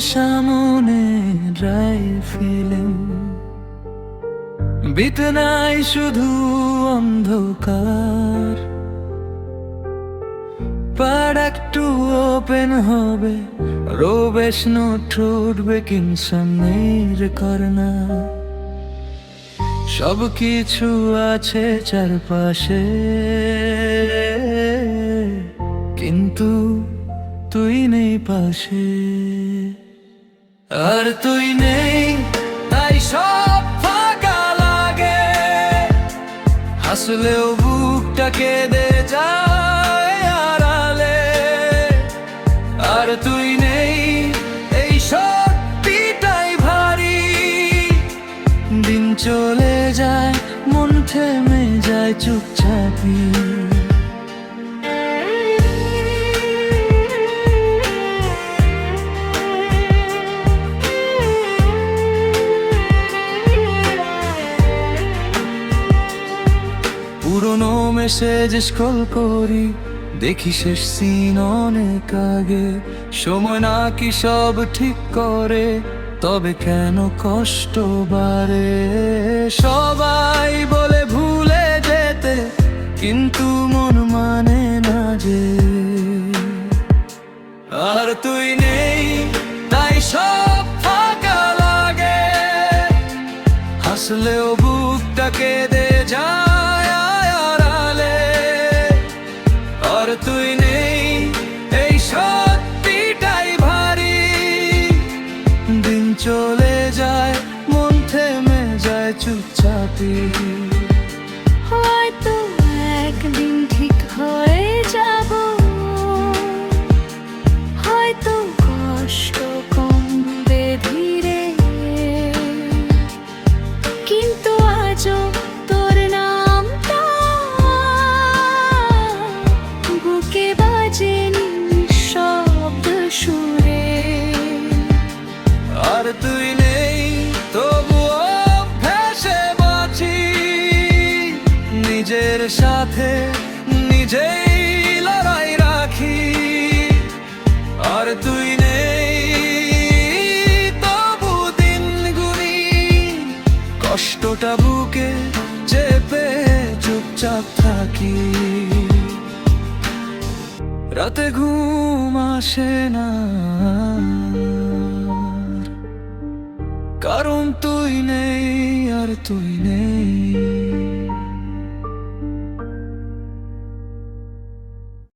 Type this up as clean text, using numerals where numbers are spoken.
সামনে dry feeling, বিতে নাই শুধু অন্ধকার। পাড় একটু ওপেন হবে, রোবেশ নোট উঠবে কিংসামের করনা। সব কিছু আছে চারপাশে, কিন্তু তুই নেই পাশে। আর তুই নেই, তাই সব ফাঁকা লাগে। হাসলেও বুকটা কেঁদে যায় আড়ালে। আর তুই নেই, এই সত্যিটাই ভারী। দিন চলে যায়, মন থেমে যায় চুপচাপি। পুরনো মেসেজ স্ক্রল করি, দেখি শেষ সিন অনেক আগে। সময় নাকি সব ঠিক করে, তবে কেন কষ্ট বাড়ে? সবাই বলে ভুলে যেতে, কিন্তু মন মানে না যে। আর তুই নেই, তাই সব ফাঁকা লাগে। হাসলেও বুকটা কেঁদে যায় আড়ালে। আর তুই নেই, এই সত্যিটাই ভারী। দিন চলে যায়, মন থেমে যায় চুপচাপি। হয়তো একদিন ঠিক হয়ে যাব, হয়তো কষ্ট কমবে ধীরে। কিন্তু আজও তোর নামটা বুকে বাজে নিঃশব্দ সুরে। আর তুই নেই, তবুও ভেসে বাঁচি নিজের সাথে, নিজেই লড়াই রাখি। আর তুই নেই, তবু দিন গুনি কষ্টটা বুকে চেপে চুপচাপ থাকি। রাতে ঘুম আসে না, কারণ তুই নেই, আর তুই নেই।